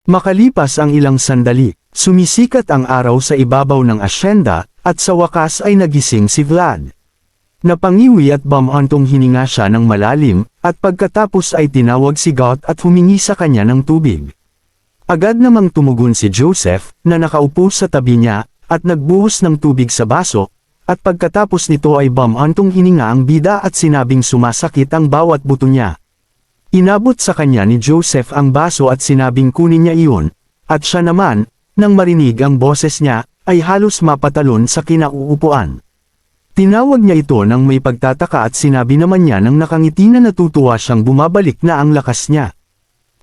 Makalipas ang ilang sandali, sumisikat ang araw sa ibabaw ng asyenda, at sa wakas ay nagising si Vlad. Napangiwi at bumantong hininga siya ng malalim, at pagkatapos ay tinawag si Got at humingi sa kanya ng tubig. Agad namang tumugon si Joseph, na nakaupo sa tabi niya, at nagbuhos ng tubig sa baso, at pagkatapos nito ay bumantong hininga ang bida at sinabing sumasakit ang bawat buto niya. Inabot sa kanya ni Joseph ang baso at sinabing kunin niya iyon, at siya naman, nang marinig ang boses niya, ay halos mapatalon sa kinauupuan. Tinawag niya ito nang may pagtataka at sinabi naman niya nang nakangiti na natutuwa siyang bumabalik na ang lakas niya.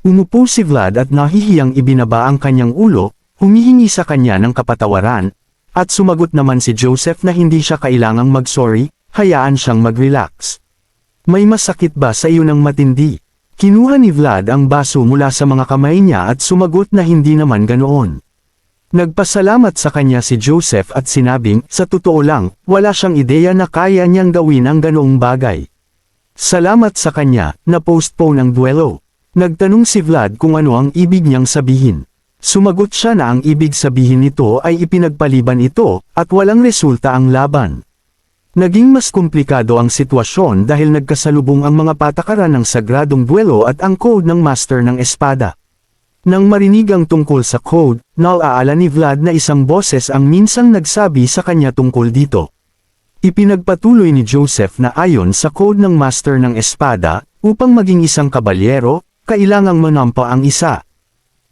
Umupo si Vlad at nahihiyang ibinaba ang kanyang ulo, humihingi sa kanya ng kapatawaran, at sumagot naman si Joseph na hindi siya kailangang mag-sorry, hayaan siyang mag-relax. May masakit ba sa iyo ng matindi? Kinuha ni Vlad ang baso mula sa mga kamay niya at sumagot na hindi naman ganoon. Nagpasalamat sa kanya si Joseph at sinabing, sa totoo lang, wala siyang ideya na kaya niyang gawin ang ganoong bagay. Salamat sa kanya, na postpone ang duelo. Nagtanong si Vlad kung ano ang ibig niyang sabihin. Sumagot siya na ang ibig sabihin nito ay ipinagpaliban ito, at walang resulta ang laban. Naging mas komplikado ang sitwasyon dahil nagkasalubong ang mga patakaran ng sagradong duelo at ang code ng Master ng Espada. Nang marinig ang tungkol sa code, naalaala ni Vlad na isang boses ang minsang nagsabi sa kanya tungkol dito. Ipinagpatuloy ni Joseph na ayon sa code ng Master ng Espada, upang maging isang kabalyero, kailangang manampa ang isa.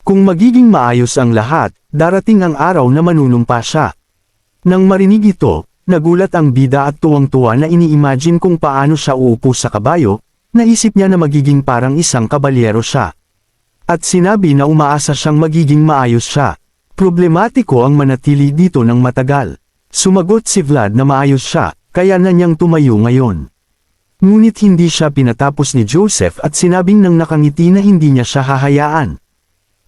Kung magiging maayos ang lahat, darating ang araw na manunumpa siya. Nang marinig ito, nagulat ang bida at tuwang-tuwa na ini-imagine kung paano siya uupo sa kabayo, naisip niya na magiging parang isang kabalyero siya. At sinabi na umaasa siyang magiging maayos siya. Problematiko ang manatili dito ng matagal. Sumagot si Vlad na maayos siya, kaya na niyang tumayo ngayon. Ngunit hindi siya pinatapos ni Joseph at sinabing nang nakangiti na hindi niya siya hahayaan.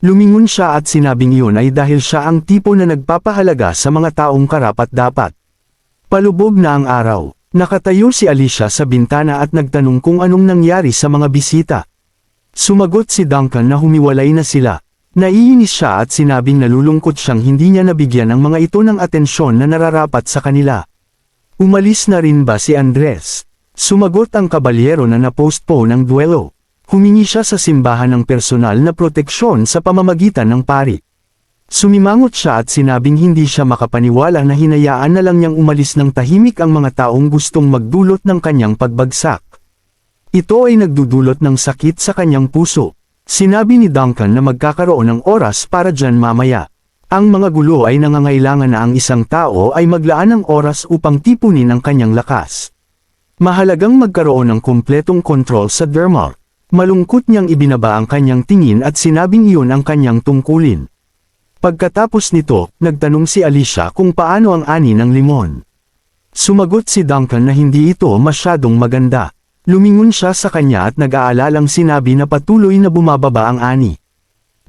Lumingon siya at sinabing iyon ay dahil siya ang tipo na nagpapahalaga sa mga taong karapat-dapat. Palubog na ang araw. Nakatayo si Alicia sa bintana at nagtanong kung anong nangyari sa mga bisita. Sumagot si Duncan na humiwalay na sila. Naiinis siya at sinabing nalulungkot siyang hindi niya nabigyan ang mga ito ng atensyon na nararapat sa kanila. Umalis na rin ba si Andres? Sumagot ang kabalyero na na-postpone ang duelo. Humingi siya sa simbahan ng personal na proteksyon sa pamamagitan ng pari. Sumimangot siya at sinabing hindi siya makapaniwala na hinayaan na lang niyang umalis ng tahimik ang mga taong gustong magdulot ng kanyang pagbagsak. Ito ay nagdudulot ng sakit sa kanyang puso. Sinabi ni Duncan na magkakaroon ng oras para dyan mamaya. Ang mga gulo ay nangangailangan na ang isang tao ay maglaan ng oras upang tipunin ang kanyang lakas. Mahalagang magkaroon ng kumpletong kontrol sa Dermark. Malungkot niyang ibinaba ang kanyang tingin at sinabing iyon ang kanyang tungkulin. Pagkatapos nito, nagtanong si Alicia kung paano ang ani ng limon. Sumagot si Duncan na hindi ito masyadong maganda. Lumingon siya sa kanya at nag-aalalang sinabi na patuloy na bumababa ang ani.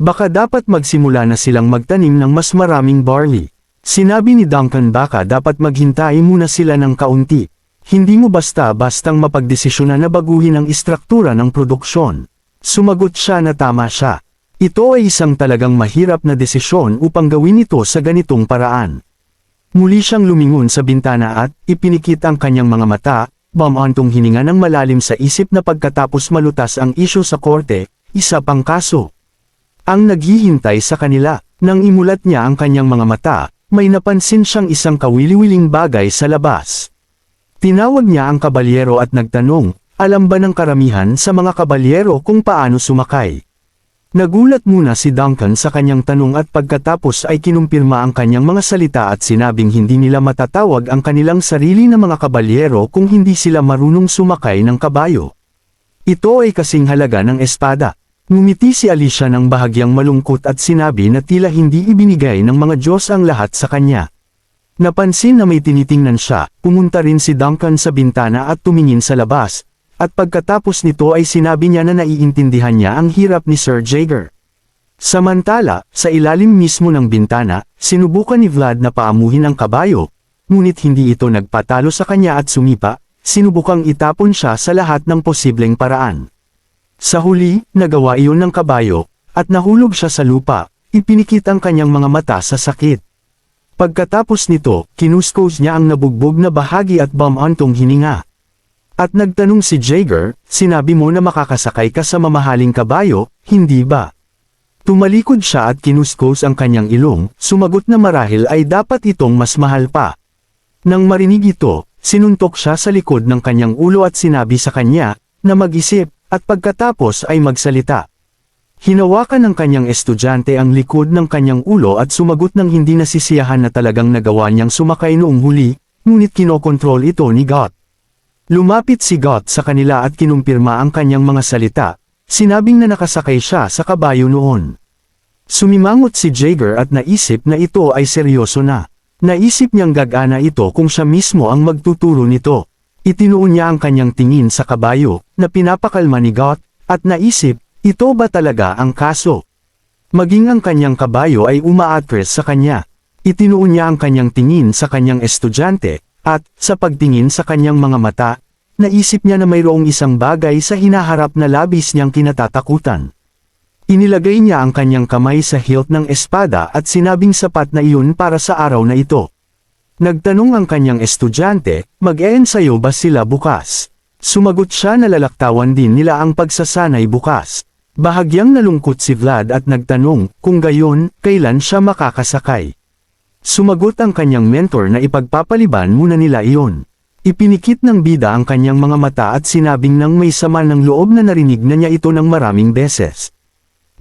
Baka dapat magsimula na silang magtanim ng mas maraming barley. Sinabi ni Duncan baka dapat maghintay muna sila ng kaunti. Hindi mo basta-bastang mapagdesisyonan na baguhin ang istruktura ng produksyon. Sumagot siya na tama siya. Ito ay isang talagang mahirap na desisyon upang gawin ito sa ganitong paraan. Muli siyang lumingon sa bintana at ipinikit ang kanyang mga mata, bumantong hininga ng malalim sa isip na pagkatapos malutas ang isyu sa korte, isa pang kaso. Ang naghihintay sa kanila, nang imulat niya ang kanyang mga mata, may napansin siyang isang kawili-wiling bagay sa labas. Tinawag niya ang kabalyero at nagtanong, alam ba ng karamihan sa mga kabalyero kung paano sumakay? Nagulat muna si Duncan sa kanyang tanong at pagkatapos ay kinumpirma ang kanyang mga salita at sinabing hindi nila matatawag ang kanilang sarili na mga kabalyero kung hindi sila marunong sumakay ng kabayo. Ito ay kasing halaga ng espada. Ngumiti si Alicia ng bahagyang malungkot at sinabi na tila hindi ibinigay ng mga Diyos ang lahat sa kanya. Napansin na may tinitingnan siya, pumunta rin si Duncan sa bintana at tumingin sa labas. At pagkatapos nito ay sinabi niya na naiintindihan niya ang hirap ni Sir Jaeger. Samantala, sa ilalim mismo ng bintana, sinubukan ni Vlad na paamuhin ang kabayo, ngunit hindi ito nagpatalo sa kanya at sumipa, sinubukang itapon siya sa lahat ng posibleng paraan. Sa huli, nagawa iyon ng kabayo, at nahulog siya sa lupa, ipinikit ang kanyang mga mata sa sakit. Pagkatapos nito, kinuskos niya ang nabugbog na bahagi at bumantong hininga. At nagtanong si Jaeger, sinabi mo na makakasakay ka sa mamahaling kabayo, hindi ba? Tumalikod siya at kinuskos ang kanyang ilong, sumagot na marahil ay dapat itong mas mahal pa. Nang marinig ito, sinuntok siya sa likod ng kanyang ulo at sinabi sa kanya, na mag-isip, at pagkatapos ay magsalita. Hinawakan ng kanyang estudyante ang likod ng kanyang ulo at sumagot ng hindi nasisiyahan na talagang nagawa niyang sumakay noong huli, ngunit kinokontrol ito ni Got. Lumapit si Got sa kanila at kinumpirma ang kanyang mga salita, sinabing na nakasakay siya sa kabayo noon. Sumimangot si Jaeger at naisip na ito ay seryoso na. Naisip niyang gagana ito kung siya mismo ang magtuturo nito. Itinuon niya ang kanyang tingin sa kabayo, na pinapakalma ni Got, at naisip, ito ba talaga ang kaso? Maging ang kanyang kabayo ay umaatres sa kanya. Itinuon niya ang kanyang tingin sa kanyang estudyante, at, sa pagtingin sa kanyang mga mata, naisip niya na mayroong isang bagay sa hinaharap na labis niyang kinatatakutan. Inilagay niya ang kanyang kamay sa hilt ng espada at sinabing sapat na iyon para sa araw na ito. Nagtanong ang kanyang estudyante, mag-e-ensayo ba sila bukas? Sumagot siya na lalaktawan din nila ang pagsasanay bukas. Bahagyang nalungkot si Vlad at nagtanong, kung gayon, kailan siya makakasakay? Sumagot ang kanyang mentor na ipagpapaliban muna nila iyon. Ipinikit ng bida ang kanyang mga mata at sinabing nang may sama ng loob na narinig na niya ito ng maraming beses.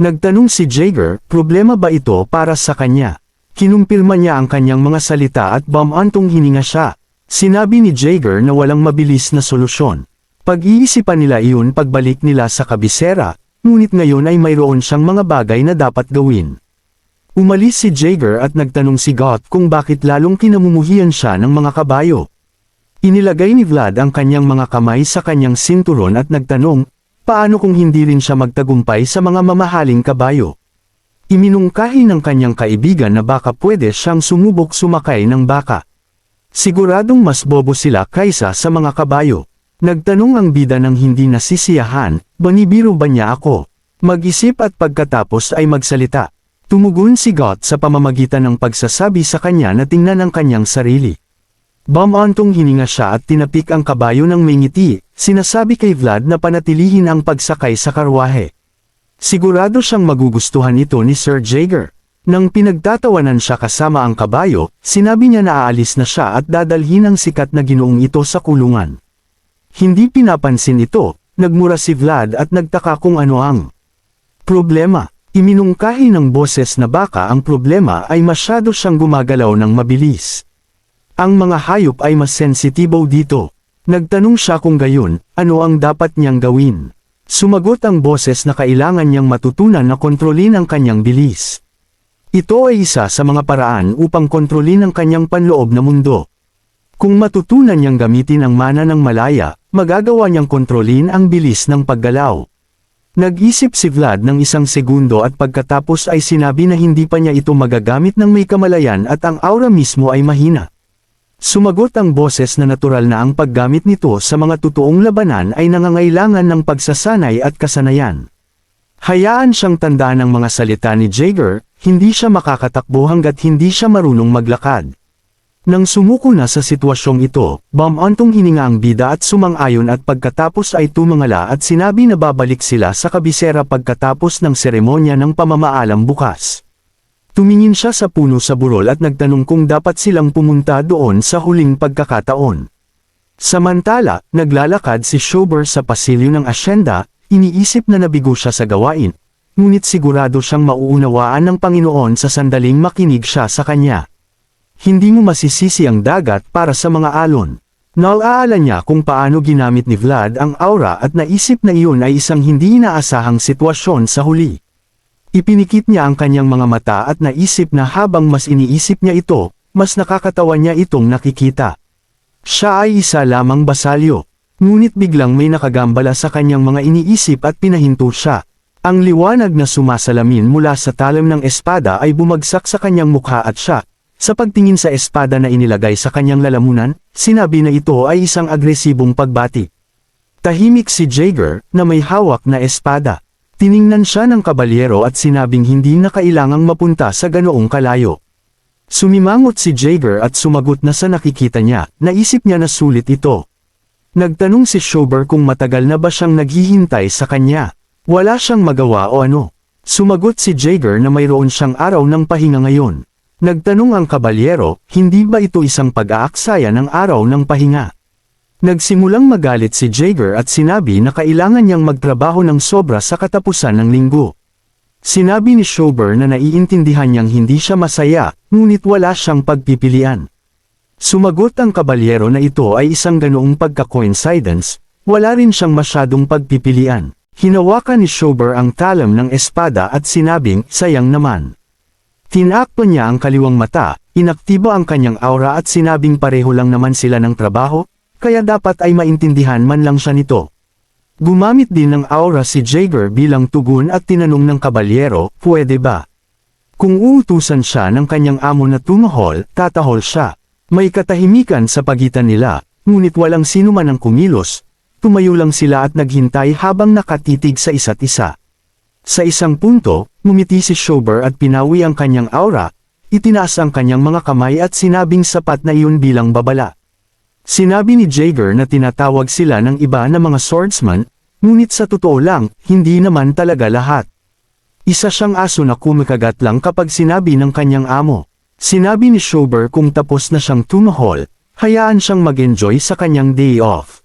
Nagtanong si Jaeger, problema ba ito para sa kanya? Kinumpirma niya ang kanyang mga salita at bumantong hininga siya. Sinabi ni Jaeger na walang mabilis na solusyon. Pag-iisipan nila iyon pagbalik nila sa kabisera, ngunit ngayon ay mayroon siyang mga bagay na dapat gawin. Umalis si Jaeger at nagtanong si Got kung bakit lalong kinamumuhian siya ng mga kabayo. Inilagay ni Vlad ang kanyang mga kamay sa kanyang sinturon at nagtanong, paano kung hindi rin siya magtagumpay sa mga mamahaling kabayo? Iminungkahi ng kanyang kaibigan na baka pwede siyang sumubok sumakay ng baka. Siguradong mas bobo sila kaysa sa mga kabayo. Nagtanong ang bida ng hindi nasisiyahan, banibiro ba niya ako? Mag-isip at pagkatapos ay magsalita. Tumugon si Got sa pamamagitan ng pagsasabi sa kanya na tingnan ang kanyang sarili. Bumantong hininga siya at tinapik ang kabayo ng may ngiti, sinasabi kay Vlad na panatilihin ang pagsakay sa karwahe. Sigurado siyang magugustuhan ito ni Sir Jaeger. Nang pinagtatawanan siya kasama ang kabayo, sinabi niya na aalis na siya at dadalhin ang sikat na ginoong ito sa kulungan. Hindi pinapansin ito, nagmura si Vlad at nagtaka kung ano ang problema. Iminungkahi ng boses na baka ang problema ay masyado siyang gumagalaw ng mabilis. Ang mga hayop ay mas sensitibo dito. Nagtanong siya kung gayon, ano ang dapat niyang gawin. Sumagot ang boses na kailangan niyang matutunan na kontrolin ang kanyang bilis. Ito ay isa sa mga paraan upang kontrolin ang kanyang panloob na mundo. Kung matutunan niyang gamitin ang mana ng malaya, magagawa niyang kontrolin ang bilis ng paggalaw. Nag-isip si Vlad ng isang segundo at pagkatapos ay sinabi na hindi pa niya ito magagamit ng may kamalayan at ang aura mismo ay mahina. Sumagot ang boses na natural na ang paggamit nito sa mga totoong labanan ay nangangailangan ng pagsasanay at kasanayan. Hayaan siyang tandaan ang mga salita ni Jaeger, hindi siya makakatakbo hanggat hindi siya marunong maglakad. Nang sumuko na sa sitwasyong ito, bumantong hininga ang bida at sumang-ayon at pagkatapos ay tumangala at sinabi na babalik sila sa kabisera pagkatapos ng seremonya ng pamamaalam bukas. Tumingin siya sa puno sa burol at nagtanong kung dapat silang pumunta doon sa huling pagkakataon. Samantala, naglalakad si Shober sa pasilyo ng asyenda, iniisip na nabigo siya sa gawain, ngunit sigurado siyang mauunawaan ng Panginoon sa sandaling makinig siya sa kanya. Hindi mo masisisi ang dagat para sa mga alon. Naalala niya kung paano ginamit ni Vlad ang aura at naisip na iyon ay isang hindi inaasahang sitwasyon sa huli. Ipinikit niya ang kanyang mga mata at naisip na habang mas iniisip niya ito, mas nakakatawa niya itong nakikita. Siya ay isa lamang basalyo. Ngunit biglang may nakagambala sa kanyang mga iniisip at pinahinto siya. Ang liwanag na sumasalamin mula sa talim ng espada ay bumagsak sa kanyang mukha at siya, sa pagtingin sa espada na inilagay sa kanyang lalamunan, sinabi na ito ay isang agresibong pagbati. Tahimik si Jaeger, na may hawak na espada. Tiningnan siya ng kabalyero at sinabing hindi na kailangang mapunta sa ganoong kalayo. Sumimangot si Jaeger at sumagot na sa nakikita niya, naisip niya na sulit ito. Nagtanong si Shober kung matagal na ba siyang naghihintay sa kanya. Wala siyang magawa o ano. Sumagot si Jaeger na mayroon siyang araw ng pahinga ngayon. Nagtanong ang kabalyero, hindi ba ito isang pag-aaksaya ng araw ng pahinga? Nagsimulang magalit si Jaeger at sinabi na kailangan niyang magtrabaho ng sobra sa katapusan ng linggo. Sinabi ni Shober na naiintindihan niyang hindi siya masaya, ngunit wala siyang pagpipilian. Sumagot ang kabalyero na ito ay isang ganoong pagka-coincidence, wala rin siyang masyadong pagpipilian. Hinawakan ni Shober ang talam ng espada at sinabing, sayang naman. Tinakpan niya ang kaliwang mata, inaktibo ang kanyang aura at sinabing pareho lang naman sila ng trabaho, kaya dapat ay maintindihan man lang siya nito. Gumamit din ng aura si Jaeger bilang tugon at tinanong ng kabalyero, pwede ba? Kung uutusan siya ng kanyang amo na tumahol, tatahol siya. May katahimikan sa pagitan nila, ngunit walang sino man ang kumilos. Tumayo lang sila at naghintay habang nakatitig sa isa't isa. Sa isang punto, ngumiti si Shober at pinawi ang kanyang aura, itinaas ang kanyang mga kamay at sinabing sapat na iyon bilang babala. Sinabi ni Jaeger na tinatawag sila ng iba na mga swordsman, ngunit sa totoo lang, hindi naman talaga lahat. Isa siyang aso na kumakagat lang kapag sinabi ng kanyang amo. Sinabi ni Shober kung tapos na siyang tumahol, hayaan siyang mag-enjoy sa kanyang day off.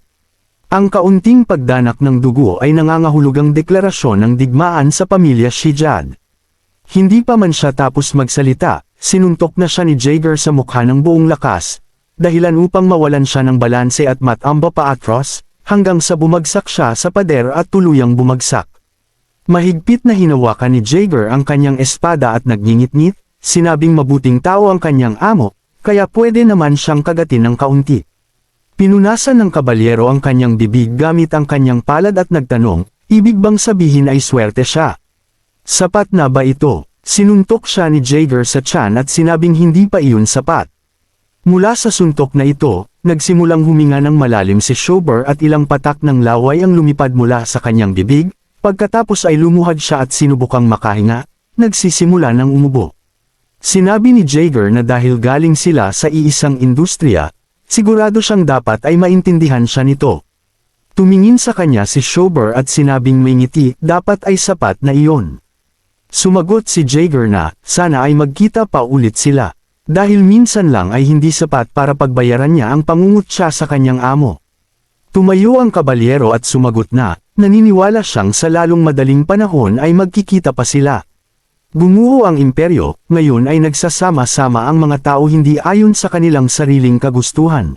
Ang kaunting pagdanak ng dugo ay nangangahulugang deklarasyon ng digmaan sa pamilya Shijad. Hindi pa man siya tapos magsalita, sinuntok na siya ni Jaeger sa mukha ng buong lakas, dahilan upang mawalan siya ng balanse at matamba pa atros, hanggang sa bumagsak siya sa pader at tuluyang bumagsak. Mahigpit na hinawakan ni Jaeger ang kanyang espada at nagngingit-ngit, sinabing mabuting tao ang kanyang amo, kaya pwede naman siyang kagatin ng kaunti. Pinunasan ng kabalyero ang kanyang bibig gamit ang kanyang palad at nagtanong, ibig bang sabihin ay swerte siya? Sapat na ba ito? Sinuntok siya ni Jaeger sa tiyan at sinabing hindi pa iyon sapat. Mula sa suntok na ito, nagsimulang huminga ng malalim si Shober at ilang patak ng laway ang lumipad mula sa kanyang bibig, pagkatapos ay lumuhad siya at sinubukang makahinga, nagsisimula ng umubo. Sinabi ni Jaeger na dahil galing sila sa iisang industriya, sigurado siyang dapat ay maintindihan siya nito. Tumingin sa kanya si Shober at sinabing may ngiti, dapat ay sapat na iyon. Sumagot si Jaeger na, sana ay magkita pa ulit sila. Dahil minsan lang ay hindi sapat para pagbayaran niya ang pangungutya sa kanyang amo. Tumayo ang kabalyero at sumagot na, naniniwala siyang sa lalong madaling panahon ay magkikita pa sila. Gumuho ang imperyo, ngayon ay nagsasama-sama ang mga tao hindi ayon sa kanilang sariling kagustuhan.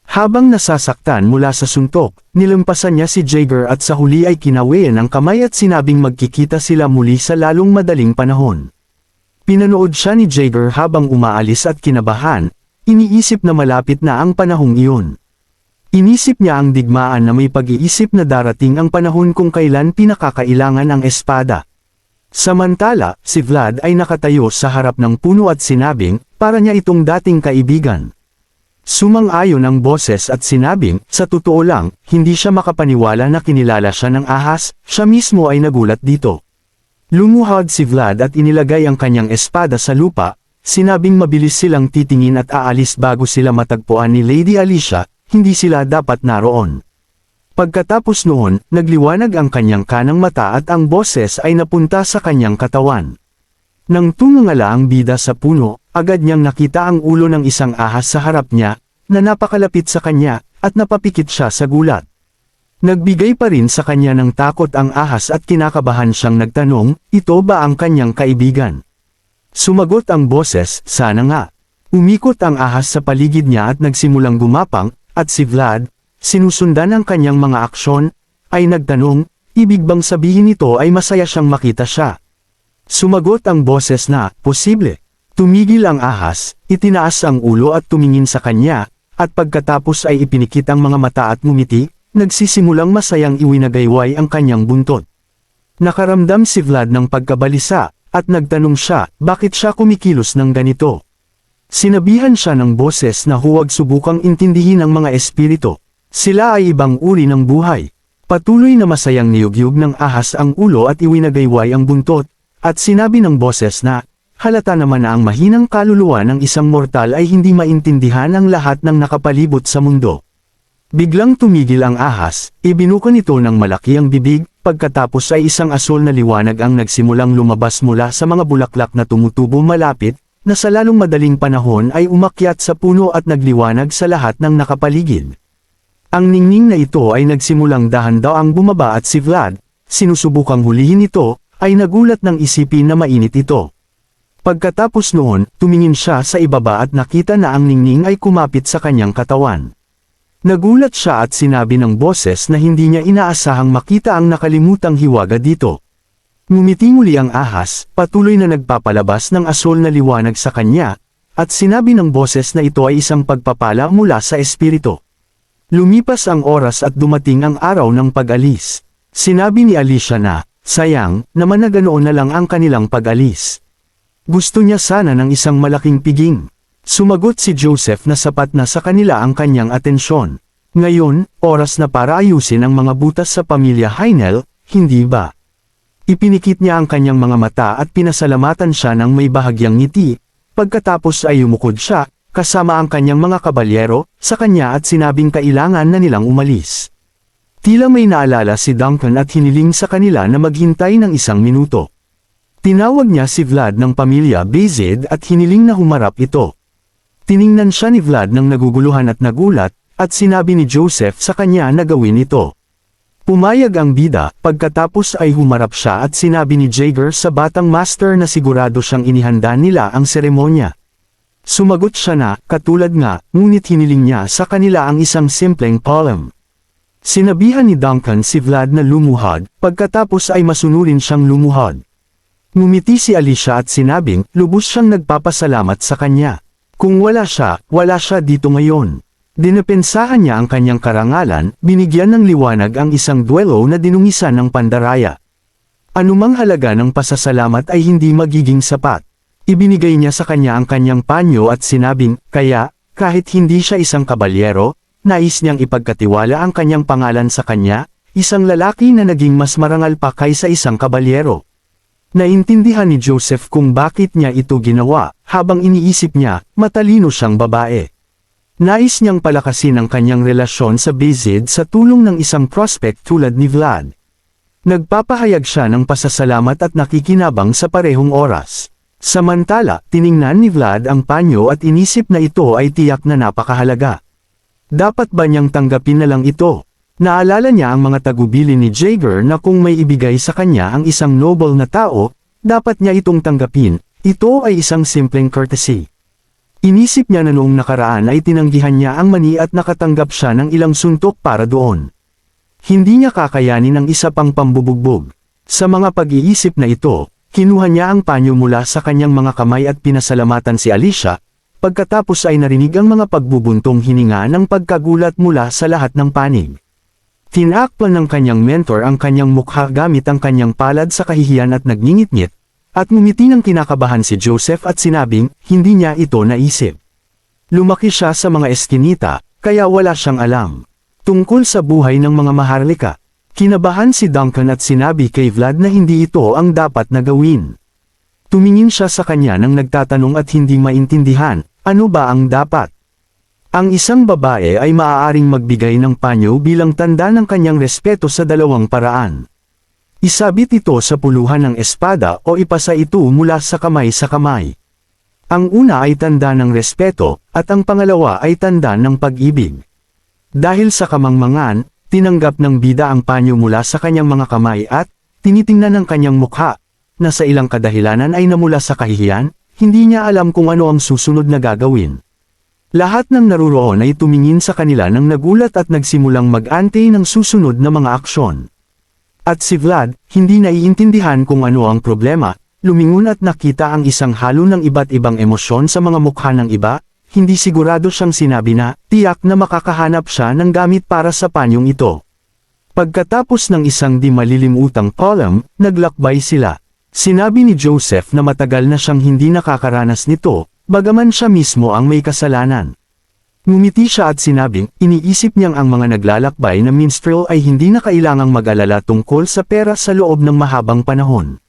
Habang nasasaktan mula sa suntok, nilampasan niya si Jaeger at sa huli ay kinawayan ang kamay at sinabing magkikita sila muli sa lalong madaling panahon. Pinanood siya ni Jaeger habang umaalis at kinabahan, iniisip na malapit na ang panahong iyon. Inisip niya ang digmaan na may pag-iisip na darating ang panahon kung kailan pinakakailangan ang espada. Samantala, si Vlad ay nakatayo sa harap ng puno at sinabing, para niya itong dating kaibigan. Sumang-ayon ang boses at sinabing, sa totoo lang, hindi siya makapaniwala na kinilala siya ng ahas, siya mismo ay nagulat dito. Lumuhad si Vlad at inilagay ang kanyang espada sa lupa, sinabing mabilis silang titingin at aalis bago sila matagpuan ni Lady Alicia, hindi sila dapat naroon. Pagkatapos noon, nagliwanag ang kanyang kanang mata at ang boses ay napunta sa kanyang katawan. Nang tumungala ang bida sa puno, agad niyang nakita ang ulo ng isang ahas sa harap niya, na napakalapit sa kanya, at napapikit siya sa gulat. Nagbigay pa rin sa kanya ng takot ang ahas at kinakabahan siyang nagtanong, ito ba ang kanyang kaibigan? Sumagot ang boses, sana nga. Umikot ang ahas sa paligid niya at nagsimulang gumapang, at si Vlad, sinusundan ang kanyang mga aksyon, ay nagtanong, ibig bang sabihin nito ay masaya siyang makita siya? Sumagot ang boses na, posible. Tumigil ang ahas, itinaas ang ulo at tumingin sa kanya, at pagkatapos ay ipinikit ang mga mata at ngumiti, nagsisimulang masayang iwinagayway ang kanyang buntot. Nakaramdam si Vlad ng pagkabalisa, at nagtanong siya, bakit siya kumikilos ng ganito? Sinabihan siya ng boses na huwag subukang intindihin ang mga espiritu. Sila ay ibang uri ng buhay. Patuloy na masayang niyugyug ng ahas ang ulo at iwinagayway ang buntot, at sinabi ng boses na, halata naman na ang mahinang kaluluwa ng isang mortal ay hindi maintindihan ang lahat ng nakapalibot sa mundo. Biglang tumigil ang ahas, ibinuka nito ng malaki ang bibig, pagkatapos ay isang asul na liwanag ang nagsimulang lumabas mula sa mga bulaklak na tumutubo malapit, na sa lalong madaling panahon ay umakyat sa puno at nagliwanag sa lahat ng nakapaligid. Ang ningning na ito ay nagsimulang dahan-daang bumaba at si Vlad, sinusubukang hulihin ito, ay nagulat ng isipin na mainit ito. Pagkatapos noon, tumingin siya sa ibaba at nakita na ang ningning ay kumapit sa kanyang katawan. Nagulat siya at sinabi ng boses na hindi niya inaasahang makita ang nakalimutang hiwaga dito. Ngumiti muli ang ahas, patuloy na nagpapalabas ng asul na liwanag sa kanya, at sinabi ng boses na ito ay isang pagpapala mula sa espiritu. Lumipas ang oras at dumating ang araw ng pag-alis. Sinabi ni Alicia na, sayang, naman na ganoon na lang ang kanilang pag-alis. Gusto niya sana ng isang malaking piging. Sumagot si Joseph na sapat na sa kanila ang kanyang atensyon. Ngayon, oras na para ayusin ang mga butas sa pamilya Heinel, hindi ba? Ipinikit niya ang kanyang mga mata at pinasalamatan siya ng may bahagyang ngiti, pagkatapos ay umukod siya, kasama ang kanyang mga kabalyero, sa kanya at sinabing kailangan na nilang umalis. Tila may naalala si Duncan at hiniling sa kanila na maghintay ng 1 minuto. Tinawag niya si Vlad ng pamilya Bezid at hiniling na humarap ito. Tiningnan siya ni Vlad ng naguguluhan at nagulat, at sinabi ni Joseph sa kanya na gawin ito. Pumayag ang bida, pagkatapos ay humarap siya at sinabi ni Jaeger sa batang master na sigurado siyang inihanda nila ang seremonya. Sumagot siya na, katulad nga, ngunit hiniling niya sa kanila ang isang simpleng poem. Sinabihan ni Duncan si Vlad na lumuhod, pagkatapos ay masunurin siyang lumuhod. Ngumiti si Alicia at sinabing, lubos siyang nagpapasalamat sa kanya. Kung wala siya dito ngayon. Dinapensahan niya ang kanyang karangalan, binigyan ng liwanag ang isang duelo na dinungisan ng pandaraya. Anumang halaga ng pasasalamat ay hindi magiging sapat. Ibinigay niya sa kanya ang kanyang panyo at sinabing, kaya, kahit hindi siya isang kabalyero, nais niyang ipagkatiwala ang kanyang pangalan sa kanya, isang lalaki na naging mas marangal pa kaysa isang kabalyero. Naintindihan ni Joseph kung bakit niya ito ginawa, habang iniisip niya, matalino siyang babae. Nais niyang palakasin ang kanyang relasyon sa Bezid sa tulong ng isang prospect tulad ni Vlad. Nagpapahayag siya ng pasasalamat at nakikinabang sa parehong oras. Samantala, tiningnan ni Vlad ang panyo at inisip na ito ay tiyak na napakahalaga. Dapat ba niyang tanggapin na lang ito? Naalala niya ang mga tagubilin ni Jaeger na kung may ibigay sa kanya ang isang noble na tao, dapat niya itong tanggapin, ito ay isang simpleng courtesy. Inisip niya na noong nakaraan ay tinanggihan niya ang mani at nakatanggap siya ng ilang suntok para doon. Hindi niya kakayanin ang isa pang pambubugbog. Sa mga pag-iisip na ito, kinuha niya ang panyo mula sa kanyang mga kamay at pinasalamatan si Alicia, pagkatapos ay narinig ang mga pagbubuntong hininga ng pagkagulat mula sa lahat ng panig. Tinakpan ng kanyang mentor ang kanyang mukha gamit ang kanyang palad sa kahihiyan at nagngingit-ngit, at ngumiti ng kinakabahan si Joseph at sinabing, hindi niya ito naisip. Lumaki siya sa mga eskinita, kaya wala siyang alam tungkol sa buhay ng mga maharlika. Kinabahan si Duncan at sinabi kay Vlad na hindi ito ang dapat na gawin. Tumingin siya sa kanya nang nagtatanong at hindi maintindihan, ano ba ang dapat? Ang isang babae ay maaaring magbigay ng panyo bilang tanda ng kanyang respeto sa dalawang paraan. Isabit ito sa puluhan ng espada o ipasa ito mula sa kamay sa kamay. Ang una ay tanda ng respeto, at ang pangalawa ay tanda ng pag-ibig. Dahil sa kamangmangan, tinanggap ng bida ang panyo mula sa kanyang mga kamay at, tinitingnan ng kanyang mukha, na sa ilang kadahilanan ay namula sa kahihiyan, hindi niya alam kung ano ang susunod na gagawin. Lahat ng naruroon ay tumingin sa kanila nang nagulat at nagsimulang mag-antay ng susunod na mga aksyon. At si Vlad, hindi naiintindihan kung ano ang problema, lumingon at nakita ang isang halo ng iba't ibang emosyon sa mga mukha ng iba, hindi sigurado siyang sinabi na, tiyak na makakahanap siya ng gamit para sa panyong ito. Pagkatapos ng isang di malilimutang poem, naglakbay sila. Sinabi ni Joseph na matagal na siyang hindi nakakaranas nito, bagaman siya mismo ang may kasalanan. Ngumiti siya at sinabing, iniisip niyang ang mga naglalakbay na minstrel ay hindi na kailangang mag-alala tungkol sa pera sa loob ng mahabang panahon.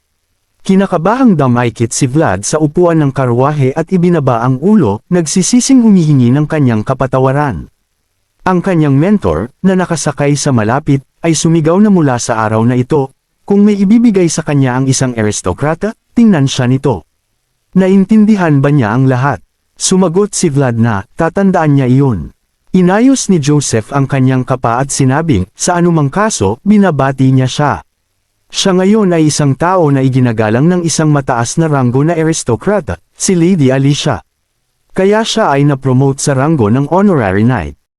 Kinakabahang damaykit si Vlad sa upuan ng karwahe at ibinaba ang ulo, nagsisising humihingi ng kanyang kapatawaran. Ang kanyang mentor, na nakasakay sa malapit, ay sumigaw na mula sa araw na ito, kung may ibibigay sa kanya ang isang aristokrata, tingnan siya nito. Naintindihan ba niya ang lahat? Sumagot si Vlad na, tatandaan niya iyon. Inayos ni Joseph ang kanyang kapa at sinabing, sa anumang kaso, binabati niya siya. Siya ngayon ay isang tao na iginagalang ng isang mataas na ranggo na aristokrata, si Lady Alicia. Kaya siya ay napromote sa ranggo ng honorary knight.